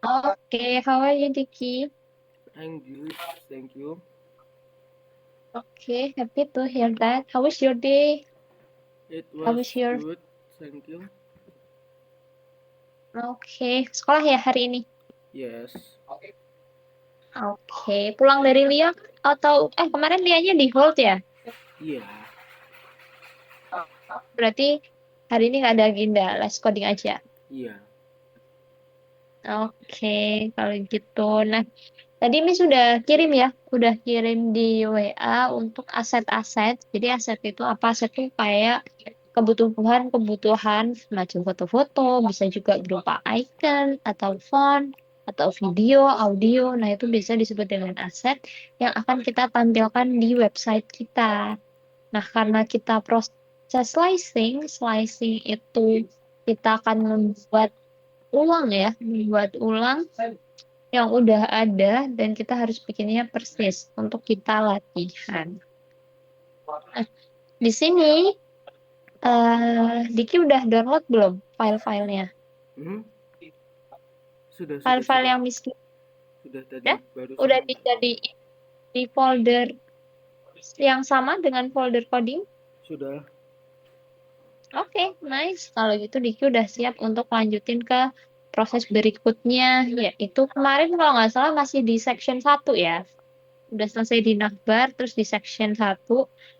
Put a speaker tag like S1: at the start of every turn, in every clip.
S1: Okay, how are you, Diki?
S2: I'm good, thank you.
S1: Okay, happy to hear that. How was your day?
S2: It
S1: How
S2: was
S1: was your...
S2: good, thank you.
S1: Okay, sekolah ya hari ini?
S2: Yes,
S1: Oke, pulang dari Lia atau kemarin Lianya di hold ya?
S2: yeah,
S1: Berarti hari ini nggak ada agenda les coding aja.
S2: yeah.
S1: Oke, kalau gitu. Nah, tadi Miss sudah kirim ya, udah kirim di WA untuk aset-aset. Jadi aset itu apa? Aset itu kayak kebutuhan-kebutuhan semacam foto-foto, bisa juga berupa icon atau font atau video, audio. Nah, itu bisa disebut dengan aset yang akan kita tampilkan di website kita. Nah, karena kita proses slicing itu kita akan membuat ulang yang udah ada dan kita harus bikinnya persis untuk kita latihan. Nah, di sini Diki udah download belum file-filenya?
S2: Hmm?
S1: File-file
S2: Sudah.
S1: yang miskin
S2: Sudah
S1: ya?
S2: tadi
S1: Udah
S2: barusan.
S1: dijadiin di folder yang sama dengan folder coding?
S2: Sudah.
S1: Oke, nice. Kalau gitu Diki udah siap untuk lanjutin ke proses berikutnya, yaitu kemarin kalau nggak salah masih di section 1 ya. Udah selesai di Navbar, terus di section 1.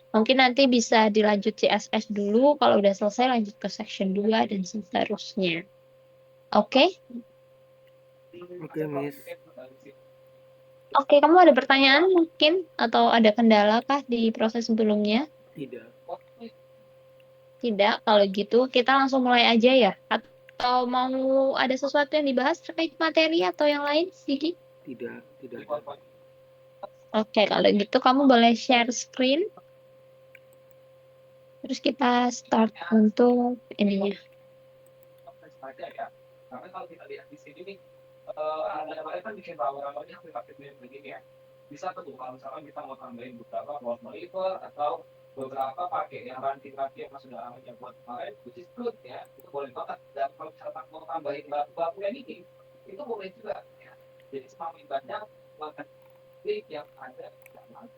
S1: Mungkin nanti bisa dilanjut CSS dulu, kalau udah selesai lanjut ke section 2 dan seterusnya. Oke?
S2: Oke, Miss.
S1: Oke, kamu ada pertanyaan mungkin? Atau ada kendala kah di proses sebelumnya?
S2: Tidak,
S1: Tidak, kalau gitu kita langsung mulai aja ya. Atau mau ada sesuatu yang dibahas terkait materi atau yang lain, Sigi?
S2: tidak ada.
S1: Oke, kalau gitu kamu boleh share screen. Terus kita start untuk ininya.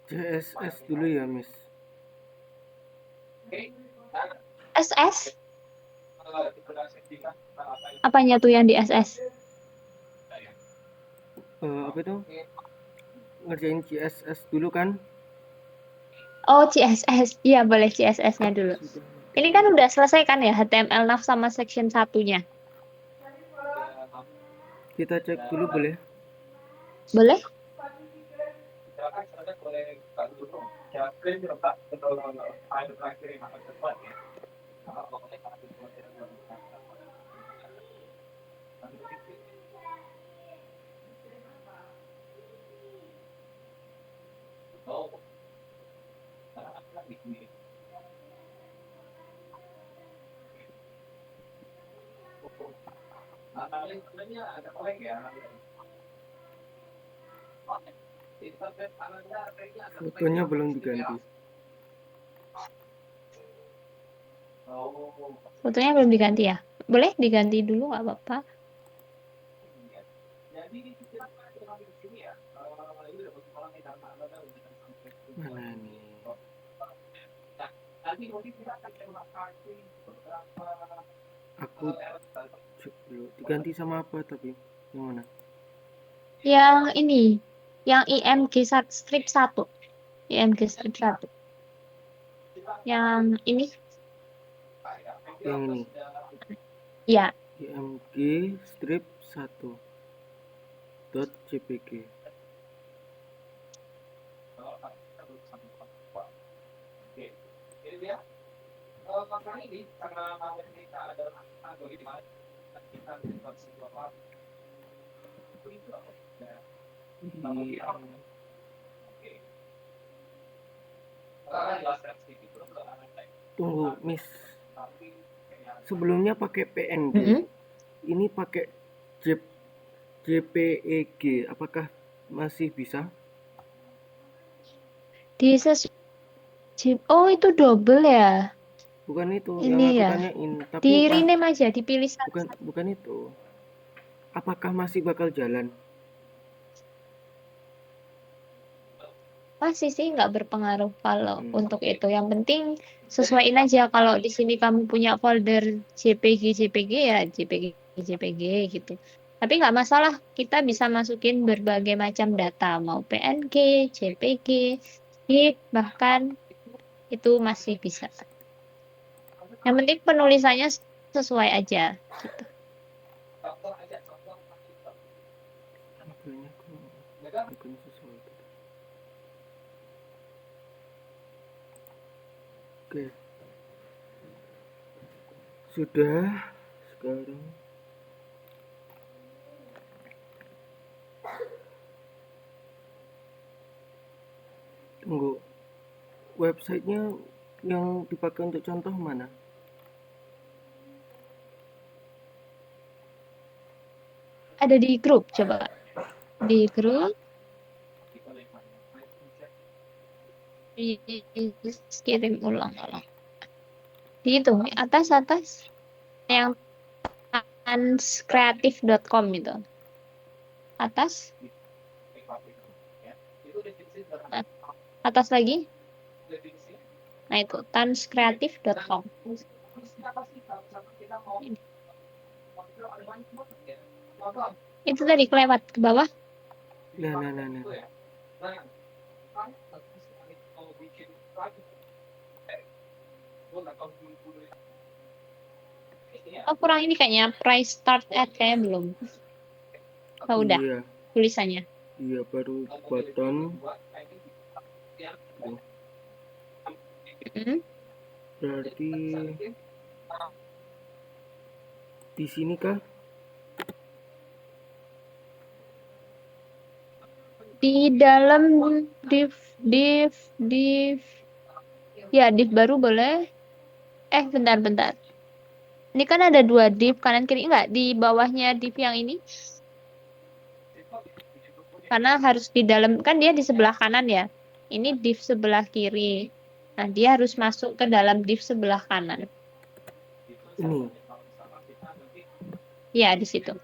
S2: CSS dulu ya, Miss.
S1: SS? Apanya tuh yang di SS?
S2: Apa itu? Ngerjain CSS dulu kan?
S1: Oh, CSS. Iya, boleh CSS-nya dulu.
S2: Sudah.
S1: Ini kan udah selesai kan ya, HTML nav sama section satunya.
S2: Kita cek dulu boleh?
S1: Boleh?
S2: Fotonya belum diganti.
S1: Fotonya belum diganti ya? Boleh diganti dulu, nggak apa-apa.
S2: Mana ini? Aku cek dulu. Diganti sama apa tapi? Yang mana?
S1: Yang ini, yang IMG strip 1. IMG strip 1. Yang ini,
S2: Yang ini.
S1: ya.
S2: IMG strip 1 .jpg. Tunggu, Miss. Sebelumnya pakai PNG.
S1: Mm-mm.
S2: Ini pakai JPEG. Apakah masih bisa?
S1: Di Oh, itu double ya?
S2: Bukan itu yang
S1: Ini
S2: aku
S1: ya.
S2: tanyain,
S1: Di
S2: tapi
S1: rename aja, dipilih
S2: bukan
S1: satu-satu.
S2: bukan itu. apakah masih bakal jalan?
S1: Masih sih nggak berpengaruh kalau
S2: Hmm.
S1: untuk itu. Yang penting sesuaiin aja kalau di sini kamu punya folder JPG JPG ya JPG JPG gitu. Tapi nggak masalah, kita bisa masukin berbagai macam data, mau PNG, JPG, zip, bahkan itu masih bisa. Yang penting penulisannya sesuai aja gitu.
S2: Makanya kok bukan sesuatu. Oke, sudah. Sekarang tunggu, websitenya yang dipakai untuk contoh mana?
S1: Ada di grup, coba. Di grup, kirim ulang-ulang. Di itu, atas-atas. Yang tanscreative.com itu. Atas. Atas lagi. Nah itu, tanscreative.com. Itu tadi kelewat ke bawah.
S2: Nah.
S1: Oh, kurang ini kayaknya. Price start at kayaknya belum. Oh, udah.
S2: Iya,
S1: Tulisannya.
S2: iya baru button. Tuh.
S1: Mm.
S2: Berarti di sini kah?
S1: Di dalam div. Ya, div baru boleh. Bentar. Ini kan ada 2 div kanan kiri. Enggak, di bawahnya div yang ini. Karena harus di dalam, kan dia di sebelah kanan ya. Ini div sebelah kiri. Nah, dia harus masuk ke dalam div sebelah kanan.
S2: Ini.
S1: Ya, di situ.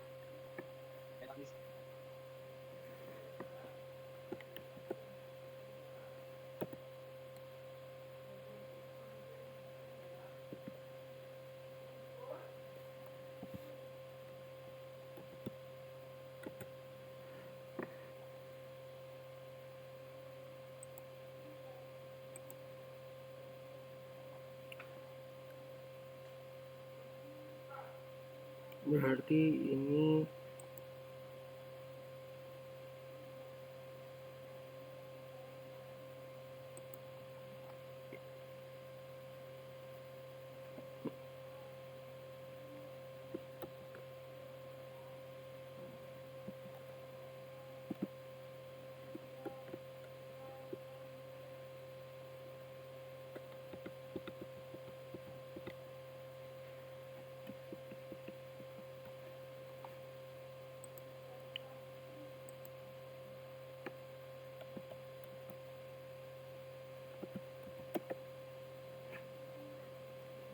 S2: Berarti ini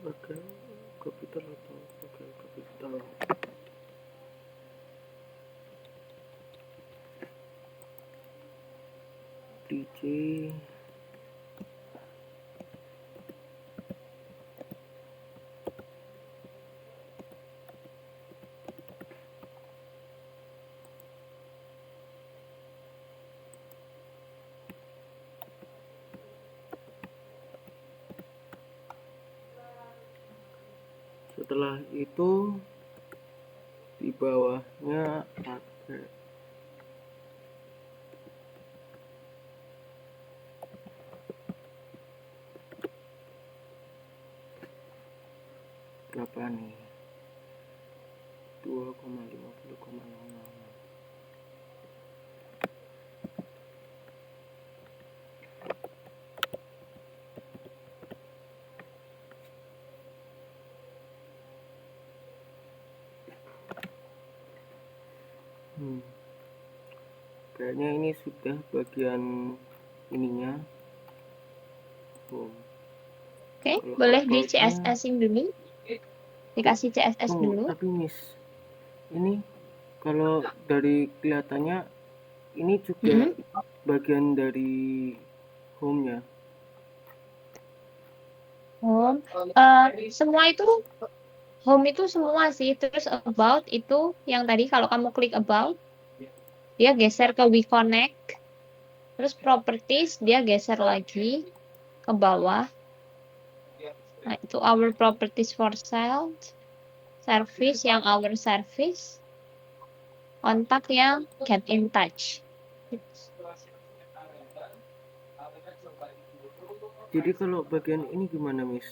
S2: pakai capital atau pakai capital? DJ setelah itu di bawahnya pakai berapa nih, 2,50,00. Kayaknya ini sudah bagian ininya.
S1: Oke,
S2: Kalau
S1: boleh di
S2: uploadnya,
S1: CSS-in dulu. Dikasih CSS dulu.
S2: tapi miss, ini Kalau dari kelihatannya ini juga bagian dari home-nya.
S1: Home, semua itu home itu semua sih. Terus about itu yang tadi kalau kamu klik about, dia geser ke We Connect. Terus properties dia geser lagi ke bawah. Nah, itu our properties for sale, service yang our service, kontak yang get in touch.
S2: Jadi kalau bagian ini gimana, Miss?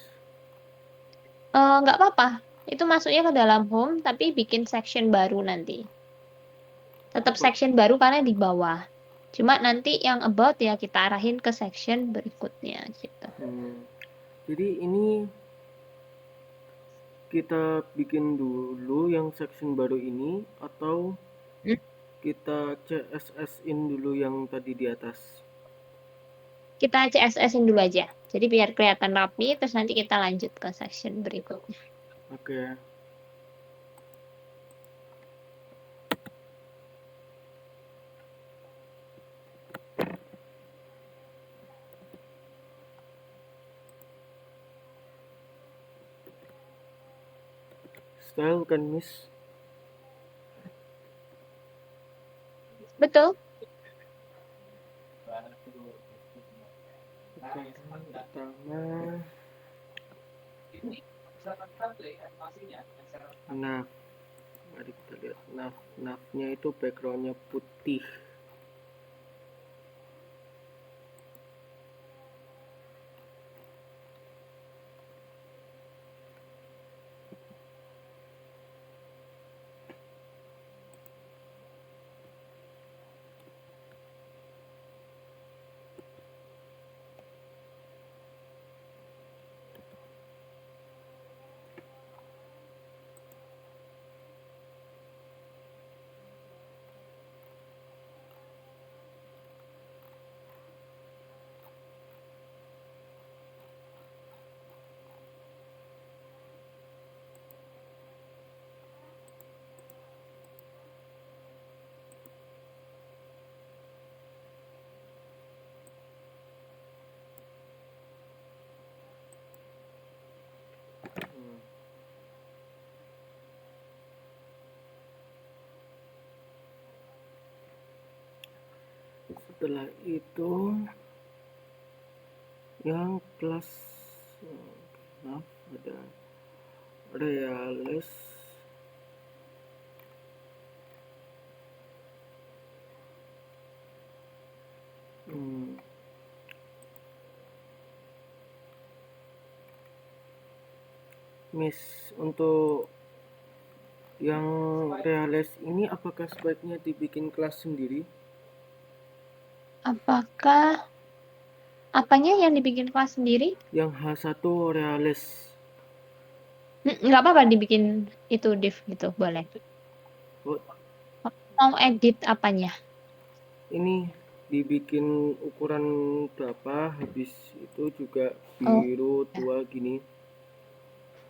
S1: Nggak apa-apa. Itu masuknya ke dalam home, tapi bikin section baru nanti. Tetap
S2: Apa?
S1: section baru karena di bawah. Cuma nanti yang about ya kita arahin ke section berikutnya gitu.
S2: Jadi ini kita bikin dulu yang section baru ini atau
S1: Hmm.
S2: kita CSS-in dulu yang tadi di atas?
S1: Kita CSS-in dulu aja. Jadi biar kelihatan rapi, terus nanti kita lanjut ke section berikutnya.
S2: Oke. Style kan, Miss?
S1: Betul.
S2: Utama. Nah, mari kita lihat navnya itu backgroundnya putih. Setelah itu yang kelas maaf ada realis Miss, untuk yang realis ini apakah sebaiknya dibikin kelas sendiri?
S1: Apakah apanya yang dibikin kelas sendiri?
S2: Yang H1 realis.
S1: Nggak apa-apa dibikin itu div gitu, boleh.
S2: Oh,
S1: Mau edit apanya?
S2: ini dibikin ukuran berapa, habis itu juga
S1: Oh,
S2: biru
S1: ya.
S2: tua gini.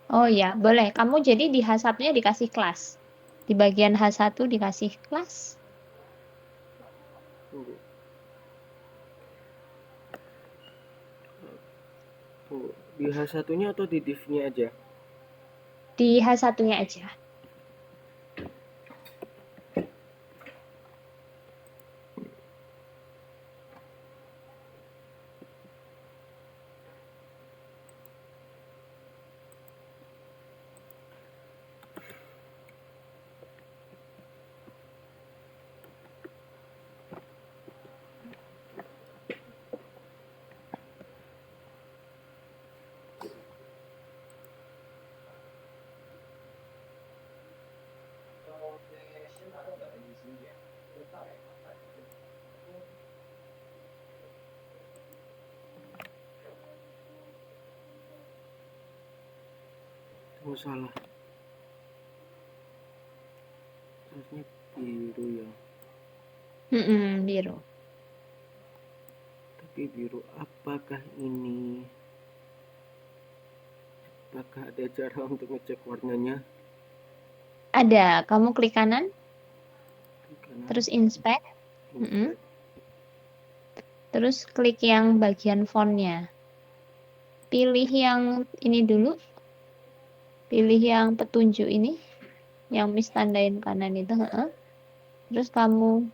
S1: Oh ya, boleh. Kamu jadi di H1-nya dikasih kelas. Di bagian H1 dikasih kelas.
S2: Tunggu, tunggu. Di H1-nya atau di div-nya aja?
S1: Di H1-nya aja.
S2: Oh salah, harusnya biru ya.
S1: Biru.
S2: Tapi biru apakah ini? Apakah ada cara untuk ngecek warnanya?
S1: Ada. Kamu klik kanan.
S2: kanan,
S1: terus inspect,
S2: inspect.
S1: terus klik yang bagian fontnya. Pilih yang ini dulu, pilih yang petunjuk ini, yang Miss tandain kanan itu. Terus kamu,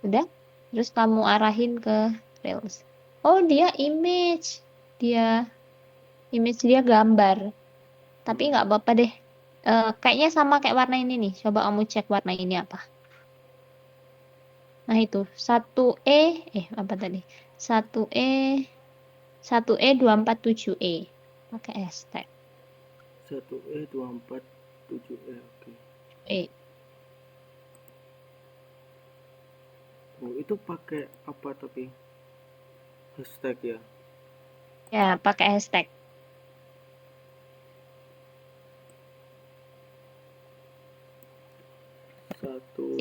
S1: udah, terus kamu arahin ke Reels. Oh, dia image, dia gambar. Tapi nggak apa-apa deh. Kayaknya sama kayak warna ini nih. Coba kamu cek warna ini apa. Nah itu 1E, apa tadi? 1E 247E. Pakai hashtag
S2: 1E247E, oke.
S1: E.
S2: Oh, itu pakai apa tapi? Hashtag ya?
S1: Ya, pakai hashtag.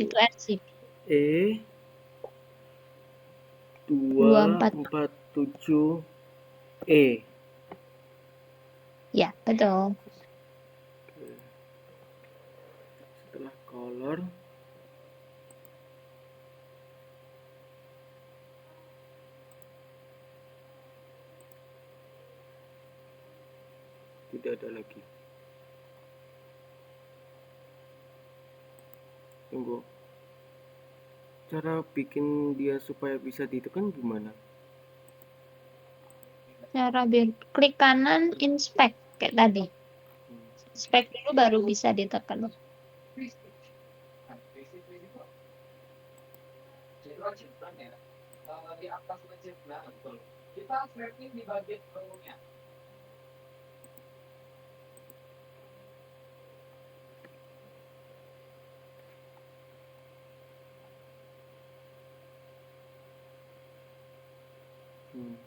S1: Itu
S2: 1
S1: RGB.
S2: E
S1: 24.
S2: 247 E.
S1: Ya, betul.
S2: Oke. Setelah color, tidak ada lagi. Tunggu. Cara bikin dia supaya bisa ditekan gimana?
S1: Cara biar klik kanan inspect kayak tadi. Inspect dulu baru bisa ditekan.
S2: Hmm.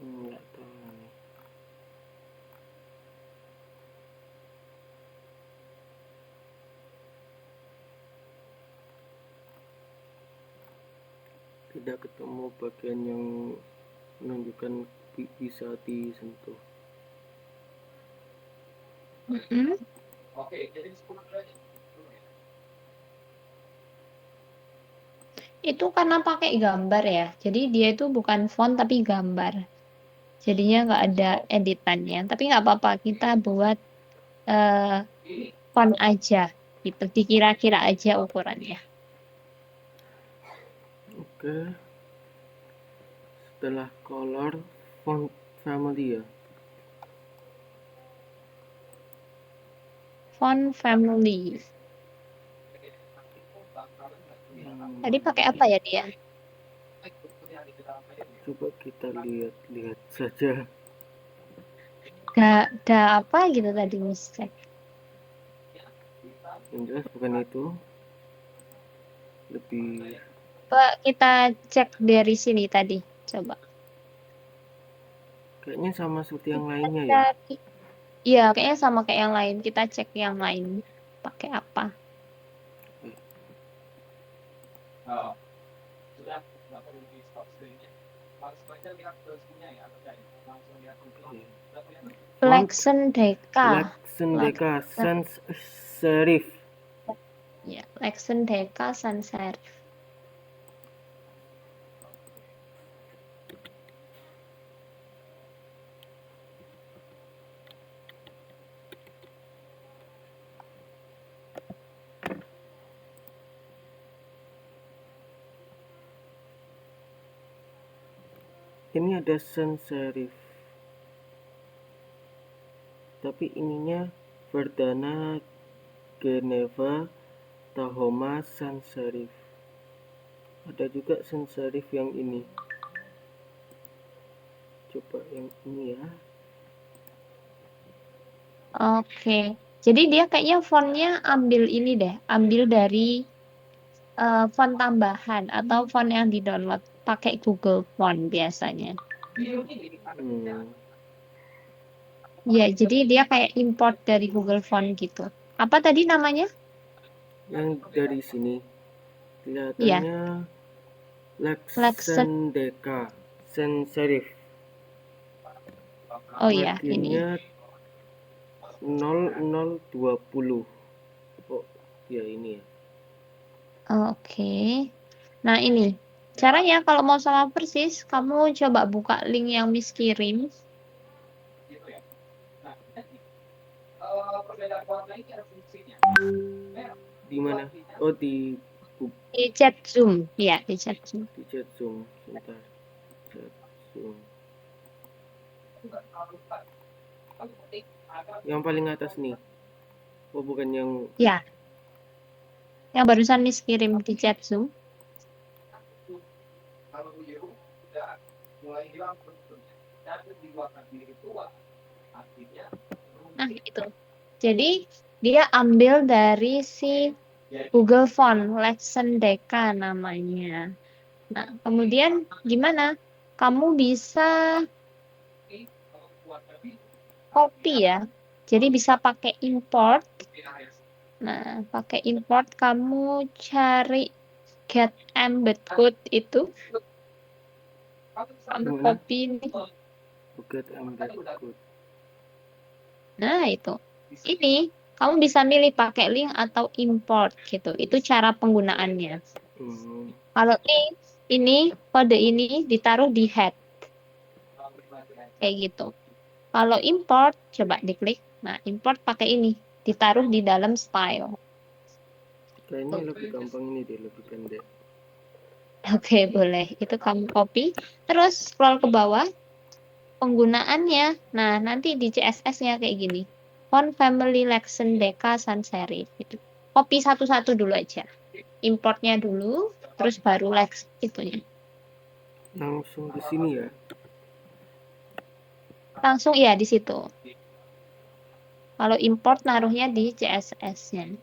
S2: Nggak tahu nih. Tidak ketemu bagian yang menunjukkan bisa disentuh.
S1: Itu karena pakai gambar ya. Jadi dia itu bukan font tapi gambar. Jadinya nggak ada editannya. Tapi nggak apa-apa. Kita buat font aja. Gitu. Dikira-kira aja ukurannya.
S2: Oke. Setelah color, font family ya.
S1: Font family. Tadi pakai apa ya dia?
S2: Coba kita lihat-lihat saja.
S1: Ada apa gitu tadi Miss cek.
S2: Yang jelas bukan itu. Lebih
S1: Coba kita cek dari sini tadi. Coba.
S2: kayaknya sama seperti yang
S1: Kita
S2: lainnya ya.
S1: cari. Iya, kayaknya sama kayak yang lain. Kita cek yang lain. Pakai apa?
S2: Font
S1: Lexen Deka.
S2: Laxendeka Sans Serif.
S1: Ya, Lexen Deka Sans Serif.
S2: Ini ada sans serif. Tapi ininya Verdana Geneva Tahoma sans serif. Ada juga sans serif yang ini. Coba yang ini ya.
S1: Oke. Jadi dia kayaknya fontnya ambil ini deh. Ambil dari font tambahan atau font yang di-download. Pakai Google Font biasanya.
S2: Hmm.
S1: Ya, jadi dia kayak import dari Google Font gitu. Apa tadi namanya?
S2: Yang dari sini
S1: Iya,
S2: kelihatannya
S1: Lexet.
S2: Laksendeka Sans Serif.
S1: Oh iya, ini.
S2: Marginnya 0020. Oh, ya ini ya.
S1: Oke. Nah, ini. Caranya kalau mau sama persis, kamu coba buka link yang Miss kirim
S2: Di mana? Oh, di
S1: di chat Zoom. Ya, di chat Zoom.
S2: di chat Zoom. Sebentar. Chat Zoom. Yang paling atas nih. Oh, bukan yang
S1: Ya, yang barusan Miss kirim di chat Zoom. Nah, itu. Jadi, dia ambil dari si Google Font, Lexen Deka namanya. Nah, kemudian gimana? Kamu bisa copy ya. Jadi bisa pakai import. Nah, pakai import kamu cari get embed code itu, kamu
S2: gimana?
S1: copy nih.
S2: Buket embed code.
S1: Nah, itu. Ini kamu bisa milih pakai link atau import gitu. Itu cara penggunaannya.
S2: Hmm.
S1: Kalau link ini kode ini ditaruh di head kayak gitu. Kalau import coba diklik. Nah, import pakai ini, ditaruh di dalam style.
S2: Kayaknya lebih gampang ini deh, lebih pendek.
S1: Oke, boleh. Itu kamu copy. Terus scroll ke bawah. Penggunaannya. Nah, nanti di CSS-nya kayak gini. Font Family Lexion Deka Sans Serif. Gitu. Copy satu-satu dulu aja. Importnya dulu, terus baru Lex itunya.
S2: Langsung ke sini ya.
S1: Langsung ya di situ. Kalau import naruhnya di CSS-nya.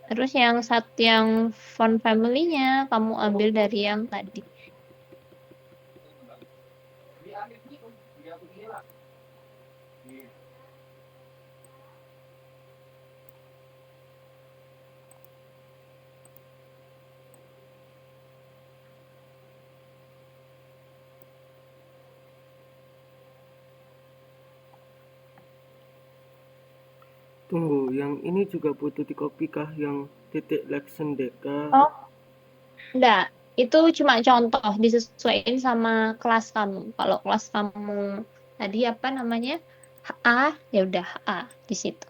S1: Terus yang font family-nya kamu ambil dari yang tadi.
S2: Tunggu, yang ini juga butuh di copy kah? Yang titik Laksendeka?
S1: Oh, enggak. Itu cuma contoh disesuaikan sama kelas kamu. Kalau kelas kamu tadi apa namanya? A, ya udah A di situ.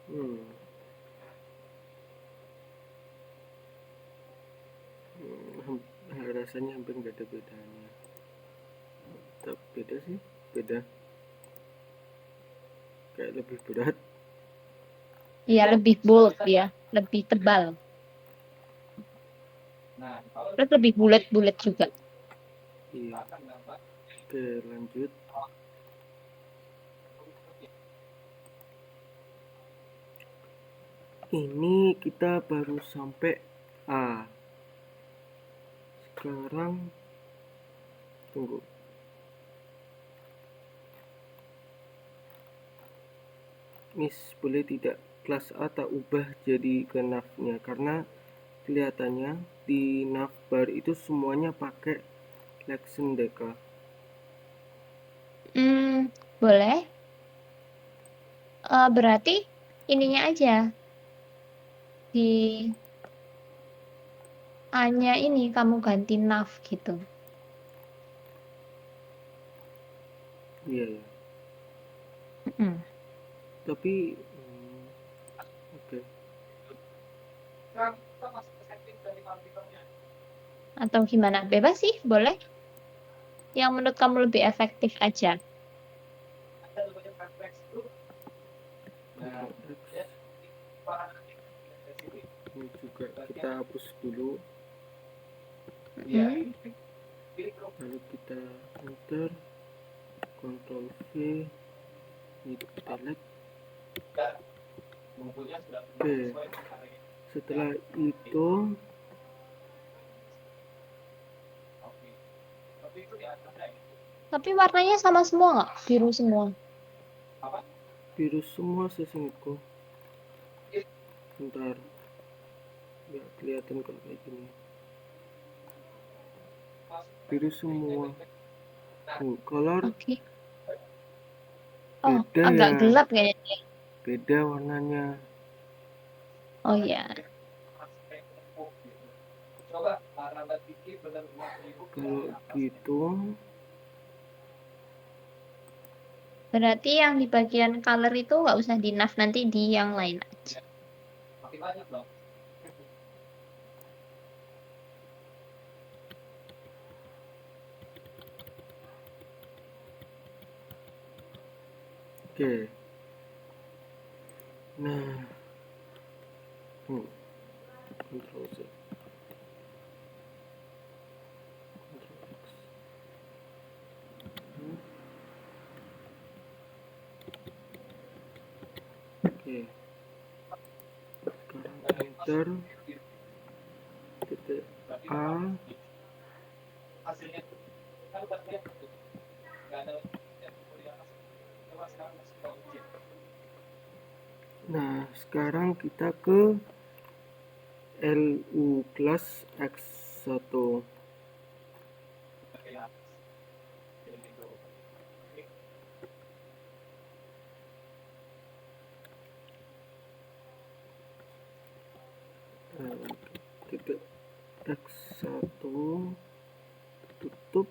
S2: Hmm. Rasanya hampir nggak ada bedanya. Tak beda sih, beda. Kayak lebih berat.
S1: Iya, lebih bold ya, lebih tebal. Terus lebih bulat-bulat juga.
S2: Iya. Oke, lanjut. Ini kita baru sampai A. Sekarang tunggu. Miss, boleh tidak kelas A tak ubah jadi ke navnya karena kelihatannya di navbar itu semuanya pakai Laksendeka.
S1: Boleh. Berarti ininya aja di A-nya ini kamu ganti nav gitu.
S2: Iya ya.
S1: Mm.
S2: Tapi oke.
S1: Atau gimana? Bebas sih, boleh. Yang menurut kamu lebih efektif aja.
S2: Ctrl X. Ini juga kita hapus dulu.
S1: Mm.
S2: Lalu kita enter. Ctrl V. Ini delete. Oke. Setelah itu
S1: Tapi warnanya sama semua nggak? Biru semua.
S2: Biru semua sesingkatku. Bentar, nggak kelihatan kalau kayak gini. Biru semua. Color
S1: Oke. Oh,
S2: beda
S1: agak
S2: ya,
S1: gelap kayaknya.
S2: beda warnanya.
S1: Oh iya.
S2: Kalau gitu,
S1: Berarti yang di bagian color itu nggak usah di nav, nanti di yang lain aja.
S2: oke. Nah, Ctrl Z, Ctrl X. Oke, sekarang enter titik A. Nah, sekarang kita ke LU class X1. Titik X1 tutup.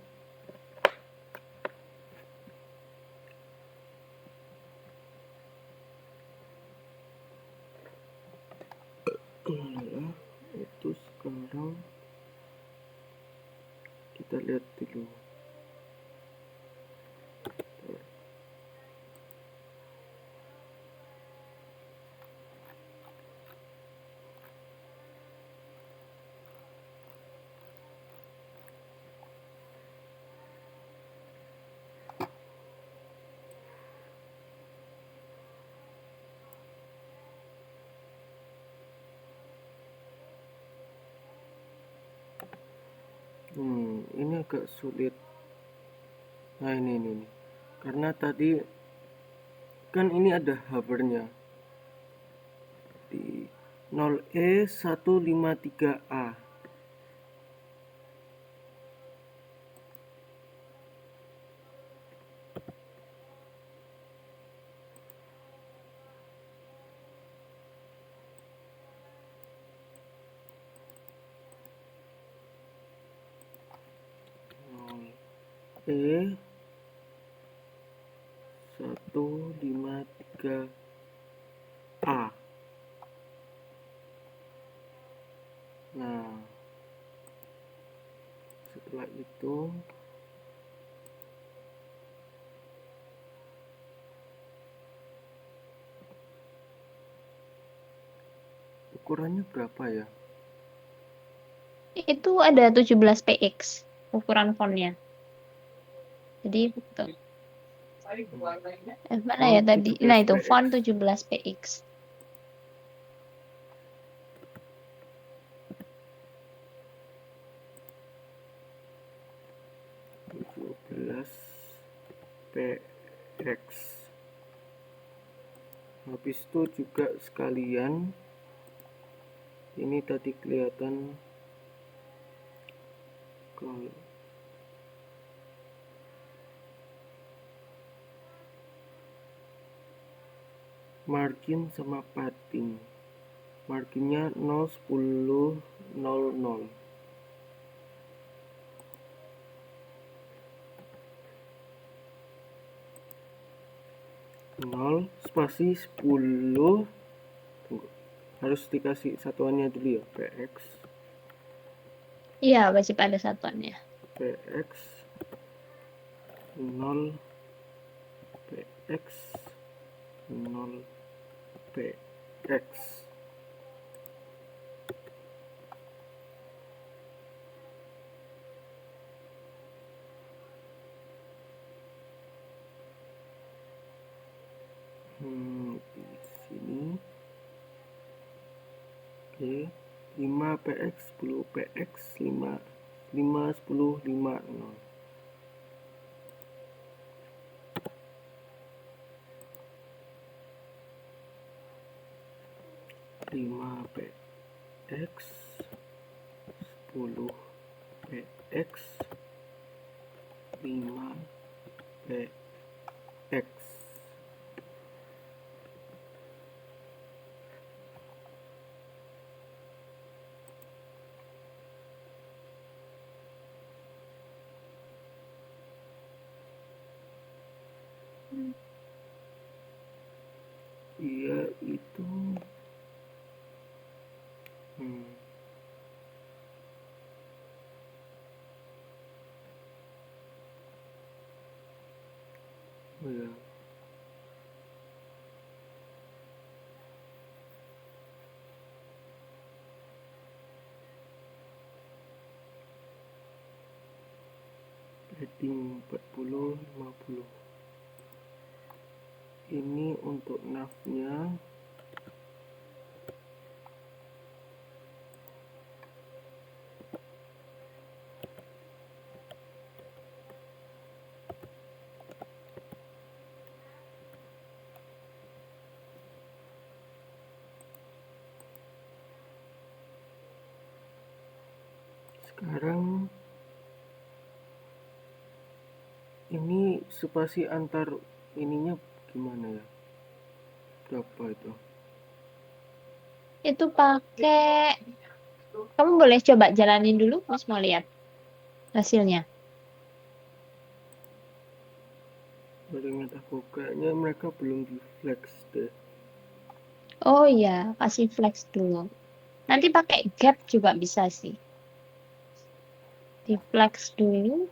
S2: Itu sekarang kita lihat dulu. Ini agak sulit. Nah ini. Karena tadi kan ini ada hovernya di 0E153A. E 153A. Nah, setelah itu ukurannya berapa ya?
S1: Itu ada 17 px ukuran fontnya. Jadi tuh. Mana
S2: Oh,
S1: ya tadi? Nah,
S2: 17
S1: itu
S2: px.
S1: font 17 px.
S2: 17 px. Habis itu juga sekalian ini tadi kelihatan kalau margin sama padding. Marginnya 0, 10, 0, 0. 0 spasi 10. Tunggu. Harus dikasih satuannya dulu ya, px.
S1: Iya, wajib ada satuannya.
S2: Px 0 px 0 px. Di sini oke, 5 px 10 px 5 5 10 5 0. 5px 10px 5px. Iya itu oh ya, heading 40 50. Ini untuk navnya. Sekarang ini spasi antar ininya gimana ya? Berapa itu?
S1: Itu pakai, kamu boleh coba jalanin dulu, Mas mau lihat hasilnya.
S2: Barengan aku kayaknya mereka belum di flex deh.
S1: Oh iya, kasih flex dulu. Nanti pakai gap juga bisa sih. Di flex dulu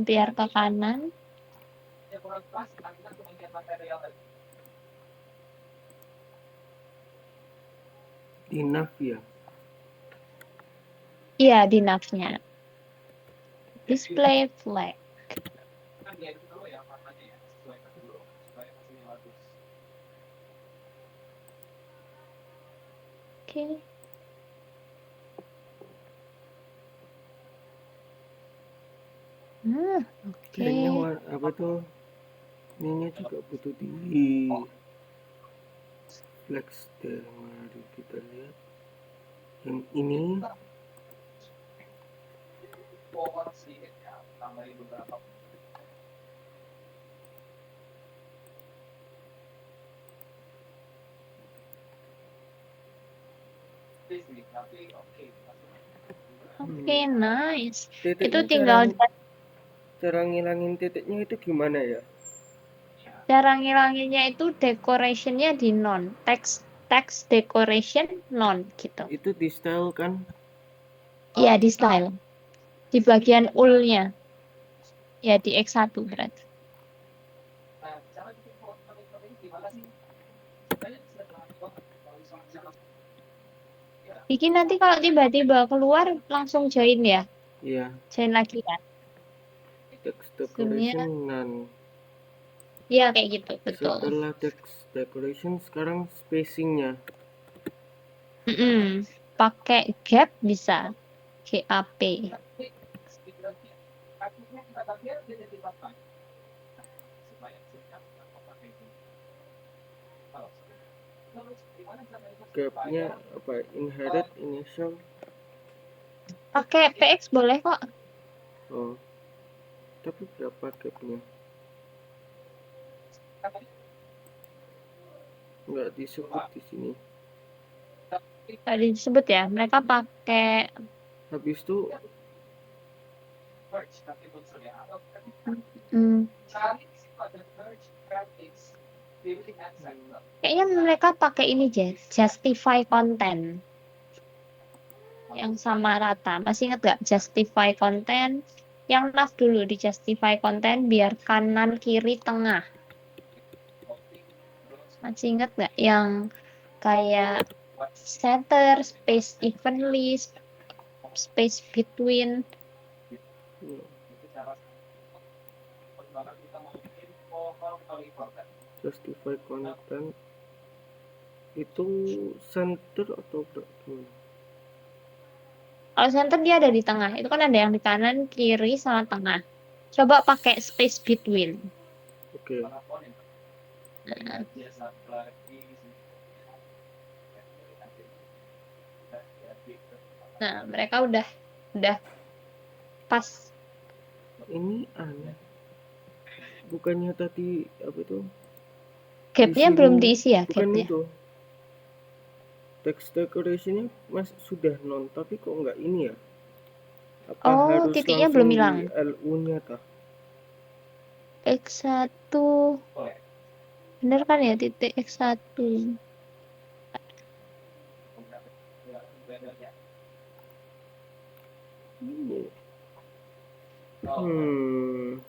S1: biar ke kanan.
S2: Di nav ya.
S1: Iya, di navnya. Display flag. Oke. Oke.
S2: Kayaknya apa tuh? Ininya juga butuh di flex deh. Mari kita lihat. Yang ini
S1: Oke, nice. Itu
S2: titiknya
S1: tinggal
S2: cara ngilangin titiknya itu gimana ya?
S1: cara ngilanginnya itu decorationnya di non. Text decoration non gitu.
S2: Itu di style kan?
S1: Iya, di style. Di bagian ul-nya. Ya, di X1 berarti. Bikin nanti kalau tiba-tiba keluar langsung join ya.
S2: Iya.
S1: Join lagi kan.
S2: Text
S1: Zoom-nya.
S2: decoration none.
S1: Iya, kayak gitu. Betul.
S2: Setelah text decoration sekarang spacingnya.
S1: Pakai gap bisa. GAP.
S2: Gapnya apa? Inherit, initial.
S1: Pakai PX boleh kok.
S2: Oh. Tapi berapa gapnya? Nggak disebut di sini.
S1: Tadi disebut ya, mereka pakai
S2: Habis itu
S1: kayaknya mereka pakai ini justify content yang sama rata. Masih ingat gak justify content? Yang nav dulu di justify content biar kanan, kiri, tengah. Masih ingat gak yang kayak center, space evenly, space between?
S2: justify content itu center atau gimana?
S1: Kalau center dia ada di tengah. Itu kan ada yang di kanan, kiri, sama tengah. Coba pakai space between.
S2: Oke.
S1: Nah. Nah, mereka udah pas.
S2: Ini aneh. Bukannya tadi apa itu? Di
S1: Gapnya
S2: sini
S1: belum diisi ya,
S2: bukan
S1: gapnya.
S2: itu. Text decorationnya sudah non, tapi kok nggak ini ya? Apa
S1: Oh,
S2: harus
S1: titiknya
S2: langsung
S1: belum
S2: di
S1: hilang.
S2: LU-nya kah?
S1: X1. Bener kan ya, titik X1.
S2: Ini. Hmm,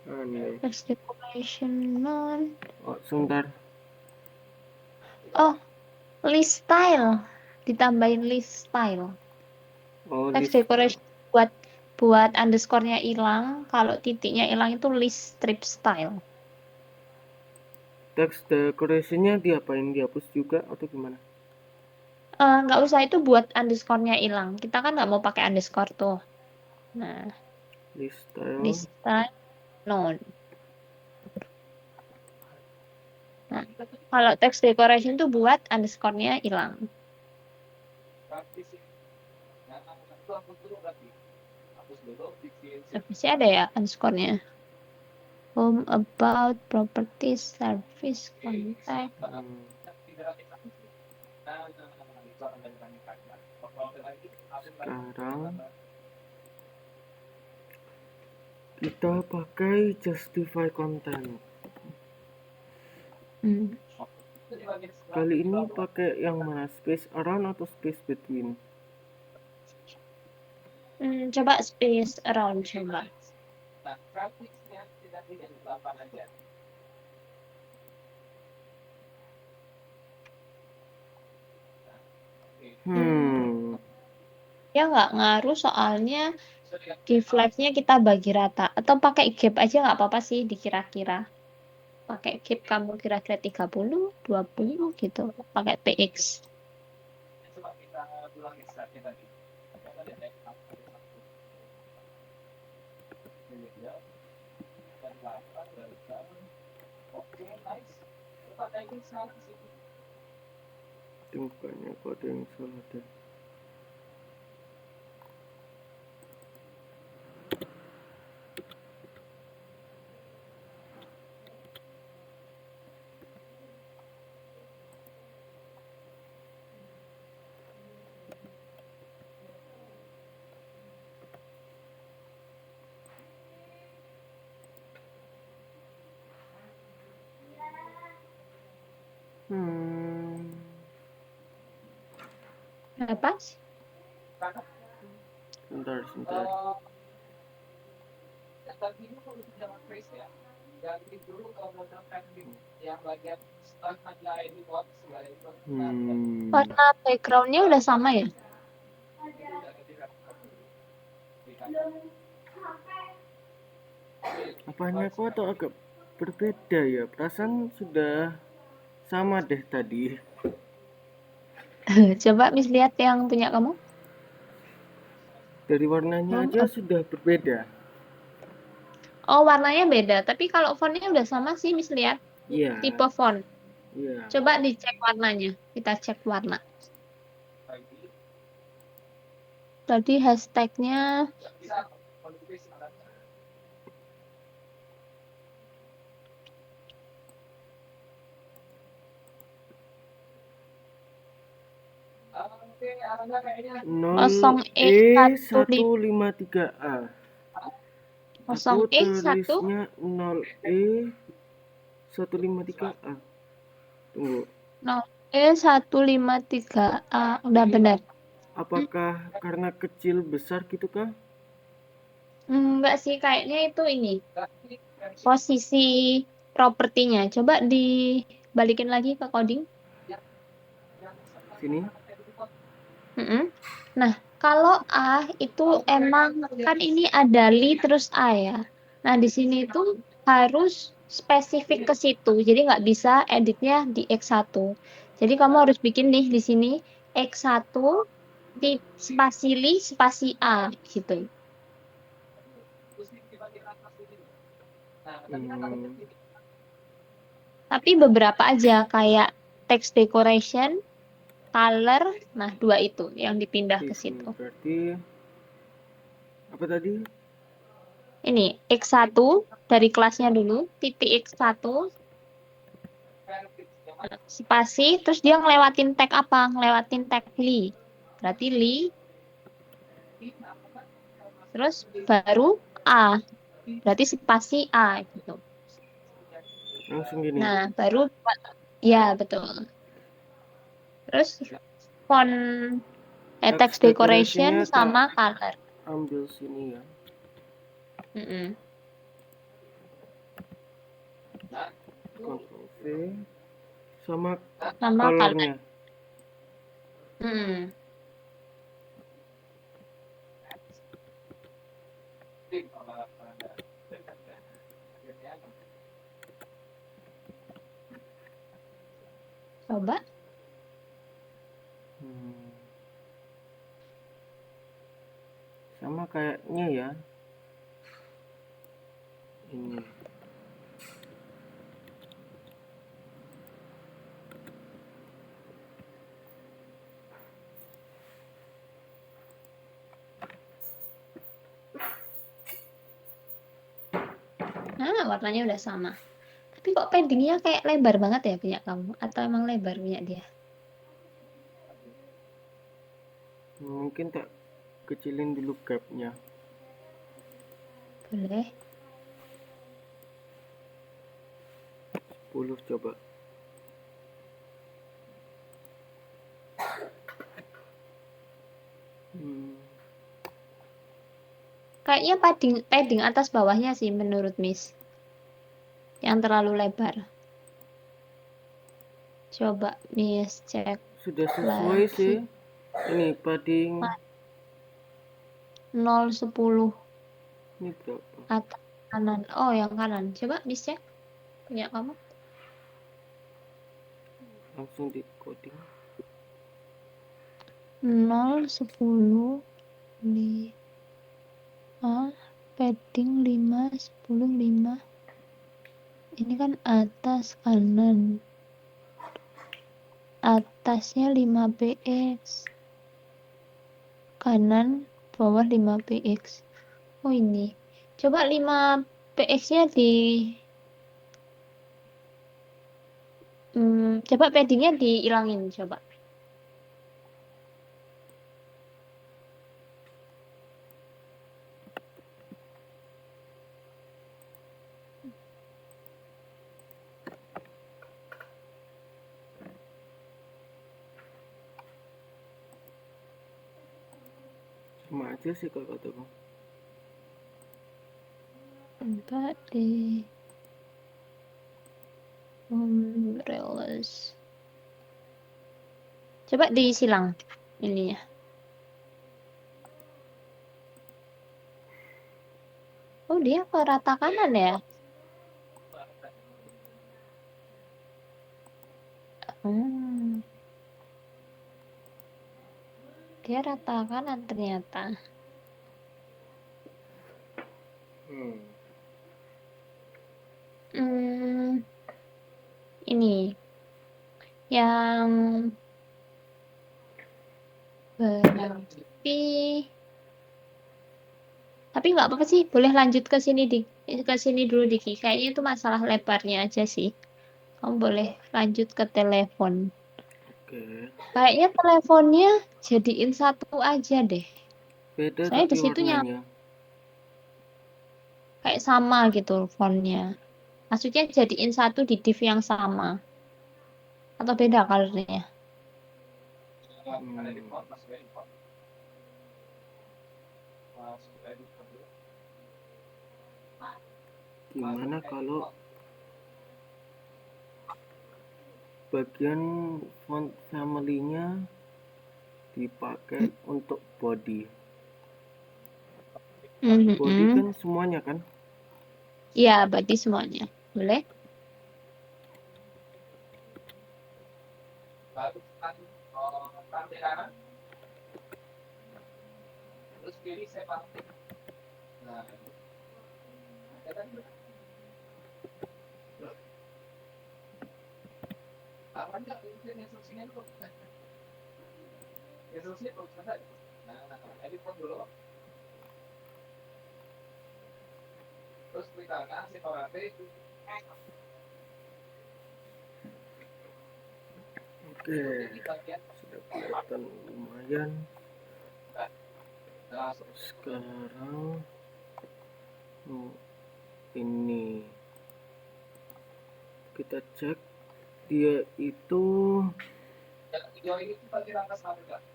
S2: aneh.
S1: Text decoration non.
S2: Oh, sebentar.
S1: Oh, list style. Ditambahin list style.
S2: Oh,
S1: Text
S2: list.
S1: decoration buat underscore-nya hilang, kalau titiknya hilang itu list strip style.
S2: Text decoration-nya diapain? Dihapus juga atau gimana?
S1: Nggak usah, itu buat underscore-nya hilang. Kita kan nggak mau pakai underscore tuh. Nah,
S2: List style.
S1: list style non. Nah, kalau text decoration tuh buat underscore-nya hilang. Sih ada ya underscore-nya. Home, about, properties, service, contact.
S2: Hmm. Sekarang kita pakai justify content.
S1: Hmm.
S2: Kali ini pakai yang mana? Space around atau space between?
S1: Coba space around coba.
S2: Hmm.
S1: Ya nggak ngaruh soalnya di flag-nya kita bagi rata. Atau pakai gap aja nggak apa-apa sih dikira-kira. Pakai gap kamu kira-kira 30, 20 gitu. Pakai PX.
S2: Bukannya kok ada yang salah deh. Hmm.
S1: Apa?
S2: Sebentar. Hmm.
S1: Warna background-nya udah sama ya?
S2: Apanya kok atau agak berbeda ya? Perasaan sudah sama deh tadi.
S1: Coba Miss lihat yang punya kamu.
S2: Dari warnanya
S1: Home,
S2: aja sudah berbeda.
S1: oh, warnanya beda. Tapi kalau fontnya udah sama sih Miss lihat.
S2: Iya,
S1: Tipe font.
S2: iya.
S1: Coba dicek warnanya. Kita cek warna. Tadi hashtagnya
S2: Nol
S1: 0E15
S2: E153A. Aku
S1: 0E1
S2: tulisnya 0E153A. Tunggu.
S1: 0E153A. Udah benar.
S2: Apakah karena kecil besar gitu kah?
S1: Enggak sih, kayaknya itu ini. Posisi propertinya. Coba dibalikin lagi ke coding.
S2: Sini.
S1: Mm-mm. Nah, kalau A itu emang kan ini ada li terus A ya. Nah, di sini itu harus spesifik ke situ. Jadi nggak bisa editnya di X1. Jadi kamu harus bikin nih di sini X1 di spasi li spasi A gitu.
S2: Hmm.
S1: Tapi beberapa aja kayak text decoration color. Nah, 2 itu yang dipindah ke situ.
S2: Berarti apa tadi?
S1: Ini X1 dari kelasnya dulu, titik X1 spasi, terus dia ngelewatin tag apa? Ngelewatin tag li. Berarti li, terus baru A. Berarti spasi A gitu.
S2: Langsung gini.
S1: Nah, baru ya betul. Terus font text decoration
S2: decoration-nya tak
S1: sama color.
S2: ambil sini ya.
S1: Mm-mm.
S2: Ctrl V sama
S1: Sama color.
S2: colornya.
S1: Mm. Coba.
S2: Sama kayaknya ya. Ini.
S1: Nah, warnanya udah sama. Tapi kok paddingnya kayak lebar banget ya punya kamu? Atau emang lebar punya dia?
S2: Mungkin tak kecilin dulu gapnya.
S1: Boleh.
S2: 10 coba.
S1: Kayaknya padding atas bawahnya sih menurut Miss. Yang terlalu lebar. Coba Miss cek
S2: Sudah sesuai
S1: lagi.
S2: sih. Ini padding
S1: 0, 10
S2: ini berapa?
S1: atas kanan. Oh, yang kanan. Coba Miss cek. Punya kamu.
S2: Langsung di coding.
S1: 0, 10 padding 5, 10, 5. Ini kan atas kanan. Atasnya 5px. Kanan bawah 5px. Oh ini. Coba 5px-nya di coba paddingnya dihilangin coba.
S2: Sama aja sih kalau kataku.
S1: Coba di release. Coba disilang ininya. Oh, dia ke rata kanan ya? Dia rata kanan ternyata. Ini yang berarti tapi nggak apa-apa sih, boleh lanjut ke sini ke sini dulu Diki. Kayaknya itu masalah lebarnya aja sih. Kamu boleh lanjut ke telepon.
S2: Oke.
S1: Kayaknya teleponnya jadiin satu aja deh.
S2: Beda
S1: Soalnya
S2: tapi
S1: di situ
S2: warnanya.
S1: kayak sama gitu fontnya. Maksudnya jadiin satu di div yang sama. Atau beda colornya?
S2: Gimana kalau bagian font family-nya dipakai untuk body? Body kan semuanya kan?
S1: Iya, body semuanya. Boleh?
S2: Oke, sudah kelihatan lumayan. Sekarang ini kita cek dia itu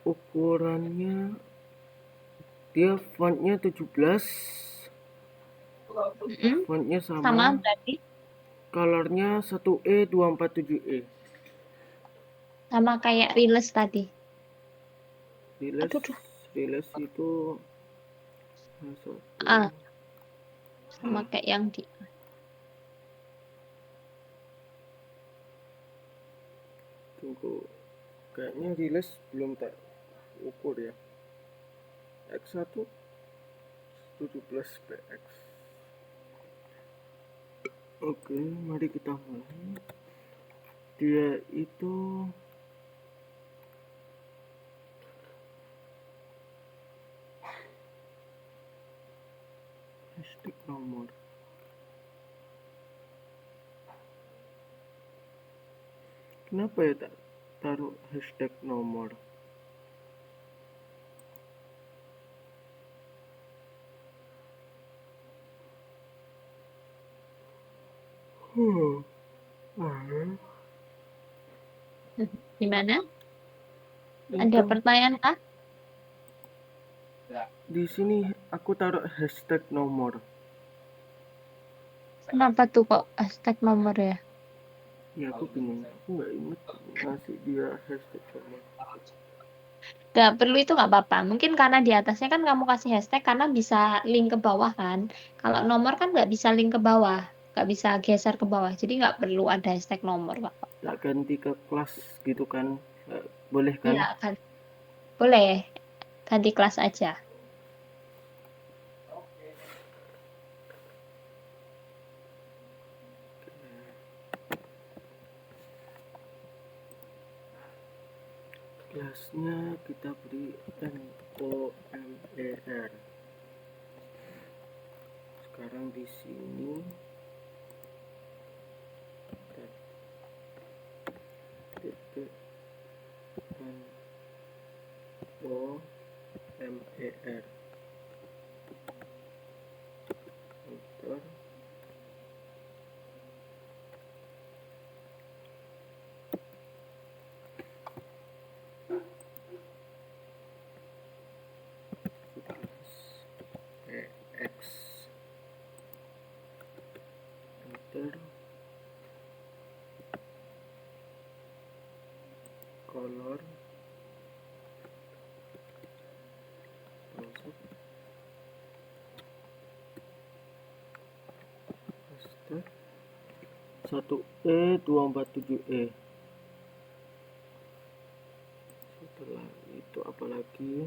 S2: ukurannya, dia fontnya 17, fontnya
S1: Sama
S2: sama,
S1: berarti
S2: colornya 1E 247E.
S1: sama kayak Riles tadi.
S2: Riles
S1: Aduh, duh.
S2: itu satu.
S1: Ah, sama kayak yang di
S2: Tunggu, kayaknya rilis belum tak ukur ya. X1 17px. Oke, mari kita mulai. Dia itu hashtag nomor. Kenapa ya tak taruh hashtag nomor?
S1: gimana? Ada
S2: Itu
S1: pertanyaan kah?
S2: di sini aku taruh hashtag nomor.
S1: Kenapa tuh kok hashtag nomor ya?
S2: Ya aku bingung. Aku nggak inget ngasih dia hashtag nomor.
S1: Gak perlu itu nggak apa-apa. Mungkin karena di atasnya kan kamu kasih hashtag karena bisa link ke bawah kan. Kalau nomor kan nggak bisa link ke bawah, nggak bisa geser ke bawah. Jadi nggak perlu ada hashtag nomor Pak.
S2: Tak ganti ke kelas gitu kan? Boleh kan?
S1: Iya kan. Boleh ganti kelas aja.
S2: Kelasnya kita beri NOMER. Sekarang di sini titik NOMER. Enter. X. Enter. Color. Masuk. Paste. 1E 247E. Setelah itu apa lagi?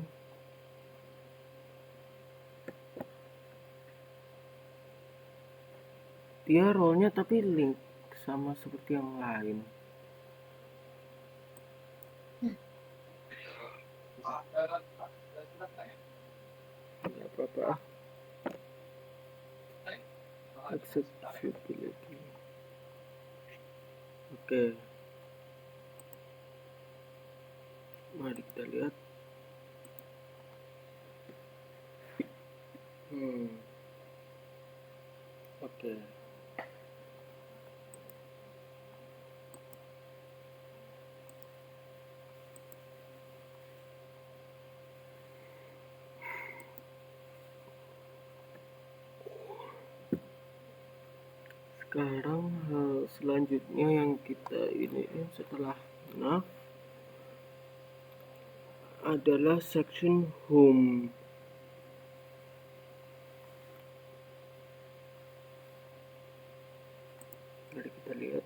S2: Dia role-nya tapi link sama seperti yang lain. Nggak apa-apa. Accessibility. Oke. Mari kita lihat. Oke. Sekarang hal selanjutnya yang kita ini setelah nav adalah section home. Mari kita lihat.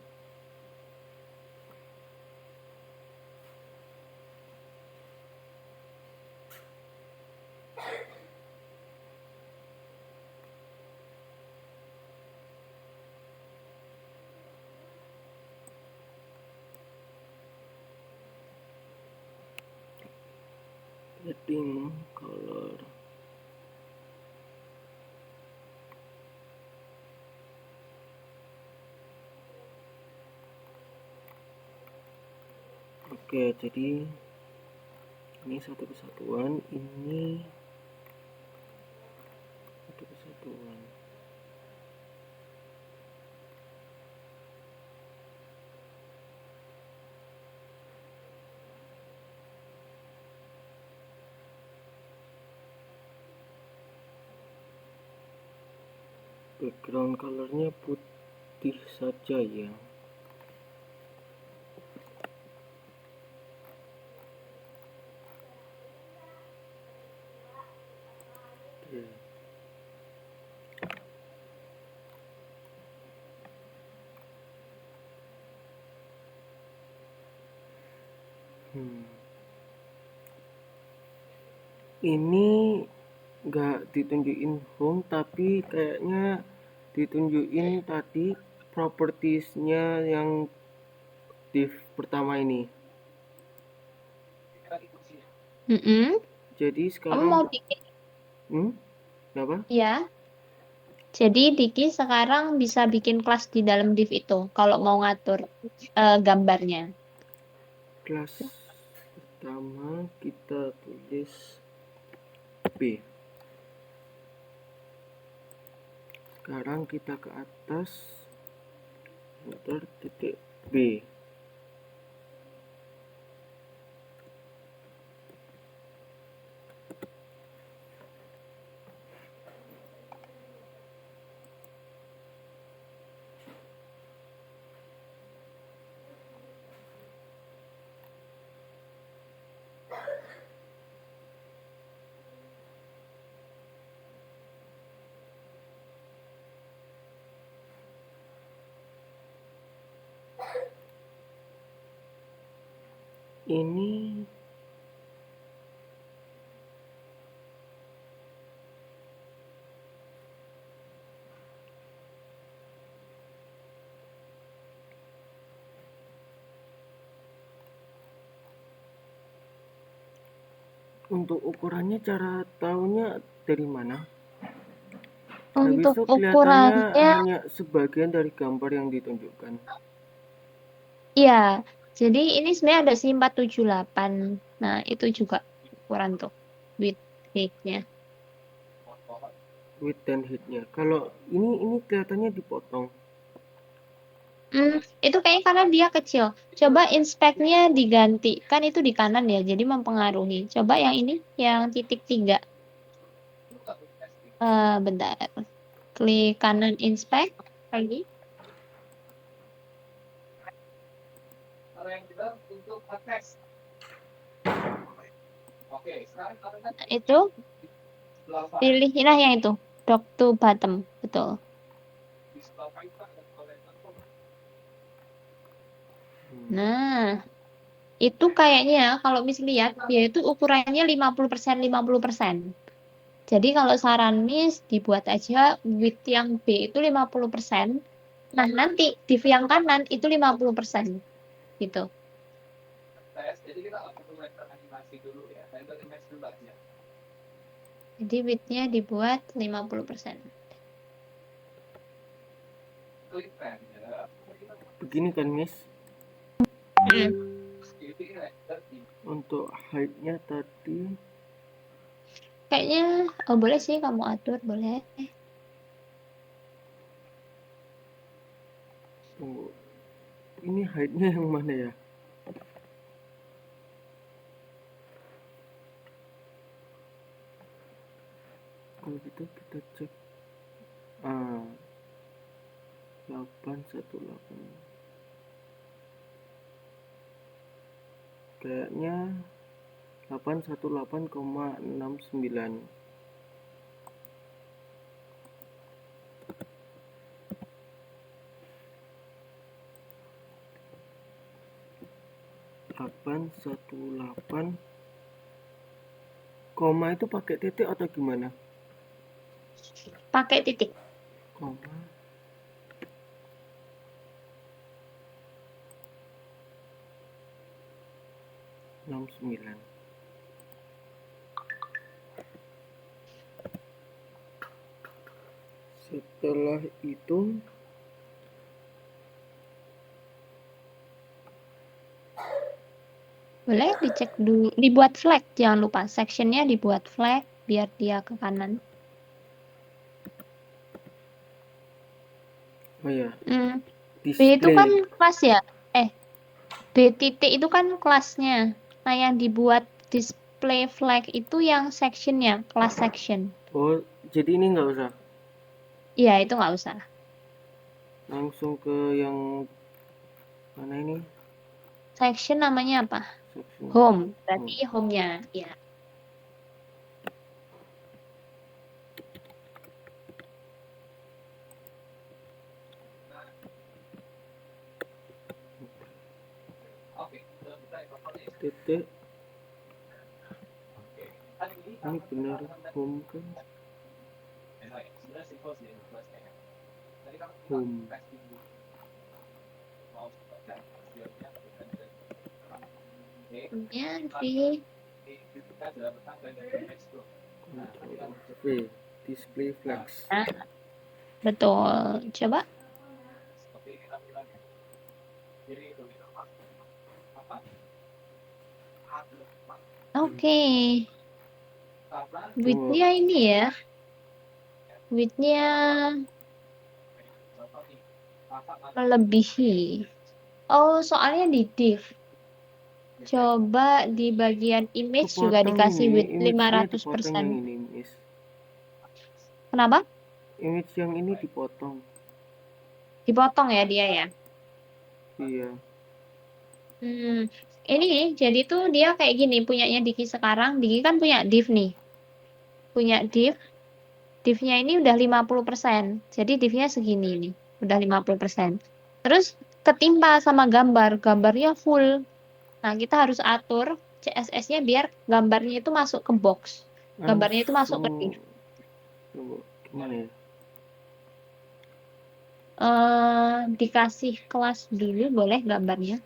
S2: Heading color. Oke, jadi ini satu kesatuan, ini satu kesatuan. Background colornya putih saja ya. Oke. Ini nggak ditunjukin home, tapi kayaknya ditunjukin tadi propertiesnya yang div pertama ini. Jadi
S1: Kamu
S2: sekarang
S1: mau bikin
S2: apa?
S1: ya? Jadi Diki sekarang bisa bikin kelas di dalam div itu kalau mau ngatur gambarnya.
S2: Kelas pertama kita tulis B. Sekarang kita ke atas, enter titik B. Ini untuk ukurannya, cara tahunya dari mana? Habis
S1: Untuk
S2: itu kelihatannya
S1: ukurannya,
S2: hanya sebagian dari gambar yang ditunjukkan.
S1: iya. Jadi ini sebenarnya ada sih 478. Nah, itu juga ukuran tuh width height-nya.
S2: Width dan height-nya. Kalau ini kelihatannya dipotong.
S1: Itu kayaknya karena dia kecil. Coba inspect-nya diganti. Kan itu di kanan ya, jadi mempengaruhi. Coba yang ini, yang titik 3. Bentar. Klik kanan inspect lagi. Nah, itu pilih nah yang itu. Dock to bottom. Betul. Nah, itu kayaknya kalau misalnya lihat dia itu ukurannya 50% 50%. Jadi kalau saran Miss dibuat aja width yang B itu 50%. Nah, nanti div yang kanan itu 50%. Gitu. Jadi width-nya dibuat 50%.
S2: Begini kan, Miss?
S1: Hmm.
S2: Untuk height-nya tadi
S1: Kayaknya, oh boleh sih kamu atur, boleh.
S2: tunggu. Ini height-nya yang mana ya? Kalau gitu kita cek 818. Kayaknya 818,69. 818, koma itu pakai titik atau gimana?
S1: Pakai titik.
S2: Koma 69. Setelah itu
S1: Boleh dicek dulu, dibuat flag, jangan lupa sectionnya dibuat flag biar dia ke kanan.
S2: oh ya,
S1: B itu kan
S2: display.
S1: kelas ya? B titik itu kan kelasnya. Nah, yang dibuat display flag itu yang sectionnya, kelas section.
S2: Oh, jadi ini nggak usah.
S1: Iya, itu nggak usah.
S2: Langsung ke yang mana ini?
S1: Section namanya apa?
S2: Section.
S1: Home,
S2: Oh,
S1: berarti home-nya. Ya.
S2: titik. Ini benar home kan? Home.
S1: Home-nya di
S2: Control V. Display flags.
S1: nah, betul. Coba. Oke. Width-nya ini ya. Width-nya melebihi. Oh, soalnya di div. Coba di bagian image juga
S2: Kepotong
S1: dikasih
S2: ini,
S1: width
S2: image-nya dipotong
S1: 500%.
S2: yang ini, Miss.
S1: Kenapa?
S2: Image yang ini dipotong.
S1: Dipotong ya dia ya.
S2: Iya.
S1: Ini jadi tuh dia kayak gini punyanya Diki sekarang. Diki kan punya div nih. Punya div. Divnya ini udah 50%. Jadi divnya segini nih. Udah 50%. Terus ketimpa sama gambar. Gambarnya full. Nah, kita harus atur CSS-nya biar gambarnya itu masuk ke box. Gambarnya itu masuk ke div.
S2: Langsung. Tunggu, gimana ya?
S1: Dikasih kelas dulu boleh gambarnya.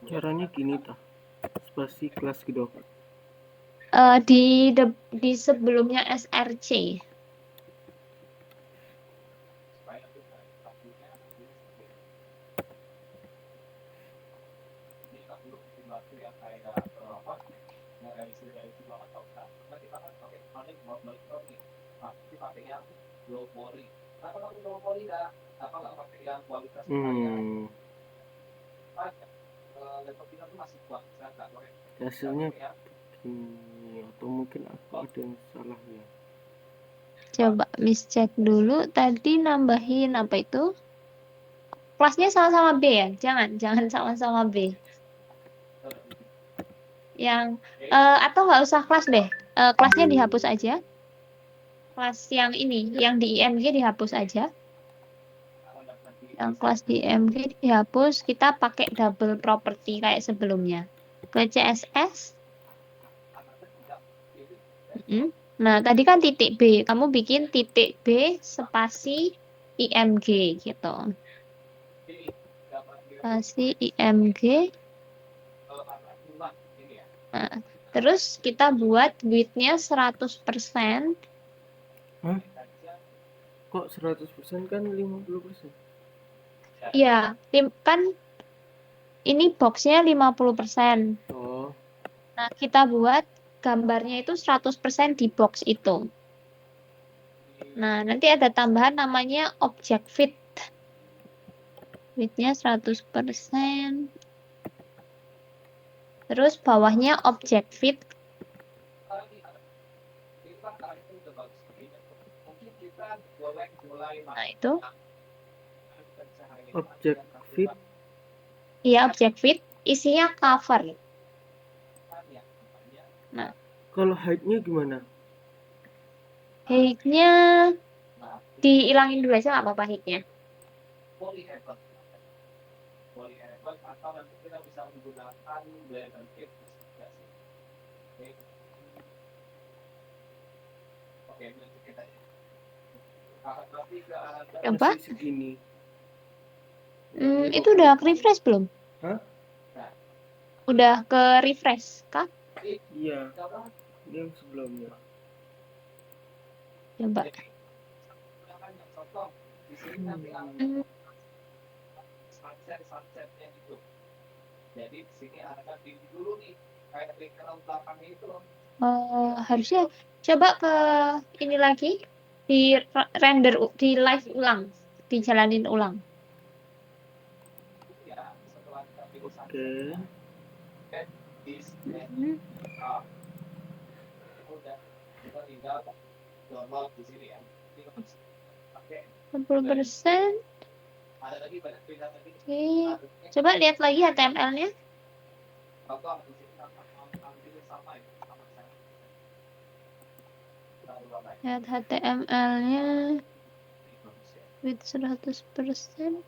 S2: Caranya gini tah. Spasi kelas gitu.
S1: Di sebelumnya src.
S2: Hasilnya begini, atau mungkin aku ada yang salah ya.
S1: Coba Miss cek dulu. Tadi nambahin apa itu? Kelasnya sama-sama B ya? Jangan sama-sama B. Yang atau nggak usah kelas deh. Kelasnya dihapus aja. Kelas yang ini, yang di IMG dihapus aja. Yang kelas di IMG dihapus. Kita pakai double property kayak sebelumnya. Ke CSS. Nah, tadi kan titik B. Kamu bikin titik B spasi IMG gitu. Spasi IMG. Nah, terus kita buat width-nya 100%.
S2: Hah? Kok 100% kan 50%?
S1: Iya, kan ini box-nya 50%.
S2: Oh.
S1: Nah, kita buat gambarnya itu 100% di box itu. Nah, nanti ada tambahan namanya object fit. Width-nya 100%. Terus bawahnya object fit. Nah, itu.
S2: Object fit.
S1: Iya, object fit. Isinya cover. Nah,
S2: kalau height-nya gimana?
S1: Height-nya dihilangin dulu aja nggak apa-apa height-nya. Coba.
S2: Masih segini.
S1: Itu udah ke refresh belum?
S2: Hah?
S1: Udah ke refresh kah?
S2: Iya, ini yang sebelumnya.
S1: Coba. Hmm, harusnya coba ke ini lagi di render di live ulang, dijalanin ulang.
S2: Oke.
S1: Hmm, 60%. Oke. Coba lihat lagi HTML-nya. Lihat HTML-nya with 100%.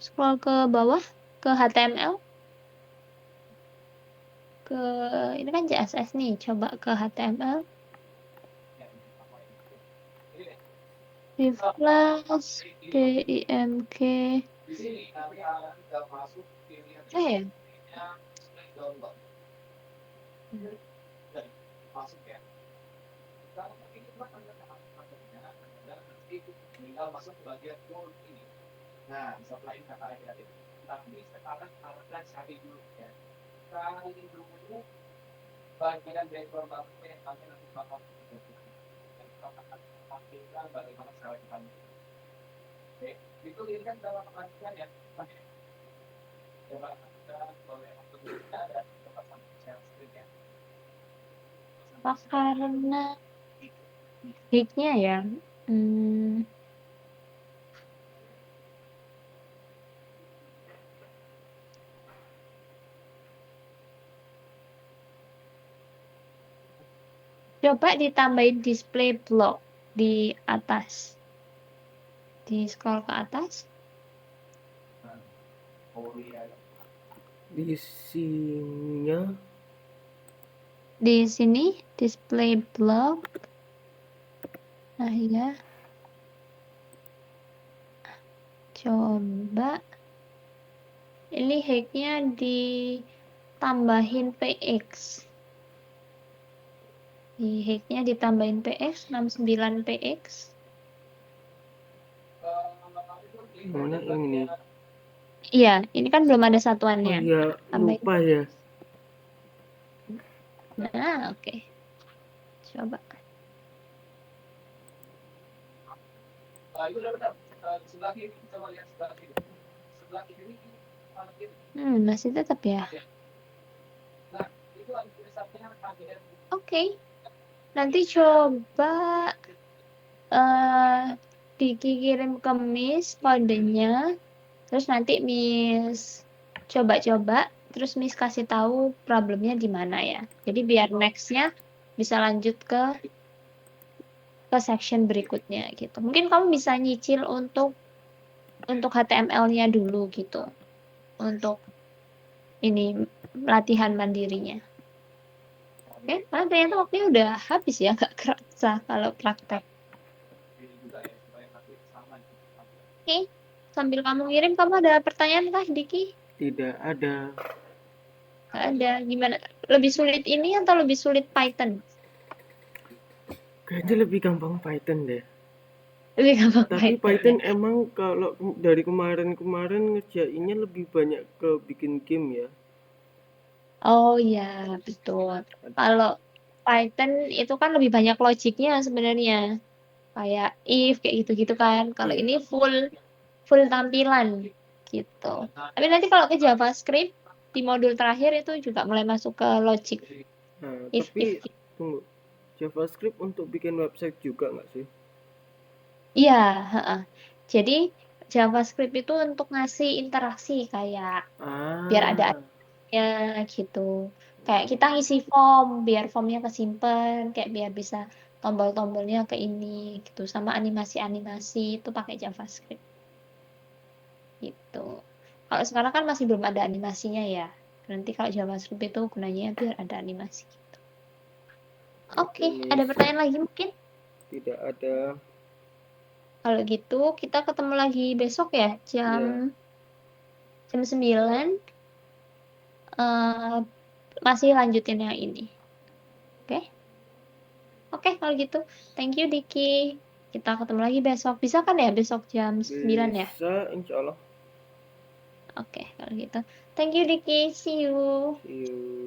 S1: Scroll ke bawah ke HTML. Ke ini kan CSS nih. Coba ke HTML. Div class DIMK. Ya. Apa karena hignya ya? Hmm, coba ditambahin display block di atas. Di scroll ke atas.
S2: Di sininya
S1: Di sini display block. Nah ya. Coba. Ini hignya ditambahin PX. Di hignya ditambahin PX 69 PX.
S2: mana yang ini?
S1: Iya, ini kan belum ada
S2: Oh
S1: satuannya.
S2: iya,
S1: Tambahin.
S2: lupa ya.
S1: Nah, oke. Coba. Masih tetap ya. Oke. Nanti coba dikirim ke Miss kodenya. Terus nanti Miss coba-coba. Terus Miss kasih tahu problemnya di mana ya. Jadi biar nextnya bisa lanjut ke section berikutnya gitu. Mungkin kamu bisa nyicil untuk HTML-nya dulu gitu. Untuk ini latihan mandirinya. Oke, karena ternyata waktunya udah habis ya, nggak kerasa kalau praktek. Oke, sambil kamu ngirim, kamu ada pertanyaan kah, Diki?
S2: Tidak ada.
S1: Nggak ada. Gimana? Lebih sulit ini atau lebih sulit Python?
S2: Kayaknya lebih gampang Python deh.
S1: Lebih gampang
S2: Tapi
S1: Python ya?
S2: Python emang kalau dari kemarin-kemarin ngerjainnya lebih banyak ke bikin game ya.
S1: Oh ya, betul. Kalau Python itu kan lebih banyak logiknya sebenarnya. Kayak if, kayak gitu-gitu kan. Kalau ini
S2: Iya.
S1: full full tampilan gitu. Tapi nanti kalau ke JavaScript di modul terakhir itu juga mulai masuk ke logic
S2: Nah,
S1: if
S2: tapi
S1: gitu.
S2: tunggu. JavaScript untuk bikin website juga nggak sih?
S1: Iya, heeh. Jadi JavaScript itu untuk ngasih interaksi kayak biar ada
S2: Ah,
S1: adanya gitu. Kayak kita ngisi form biar formnya kesimpan, kayak biar bisa tombol-tombolnya ke ini gitu sama animasi-animasi itu pakai JavaScript gitu. Kalau sekarang kan masih belum ada animasinya ya. Nanti kalau JavaScript itu gunanya biar ada animasi.
S2: oke
S1: Oke, ada
S2: Miss.
S1: pertanyaan lagi mungkin?
S2: Tidak ada.
S1: Kalau gitu kita ketemu lagi besok ya jam
S2: Ya,
S1: jam 9. masih lanjutin yang ini. Oke? Oke, kalau gitu. Thank you, Diki. Kita ketemu lagi besok. Bisa kan ya besok jam 9 ya?
S2: Bisa, insya Allah.
S1: Oke, kalau gitu. Thank you, Diki. See you.
S2: See you.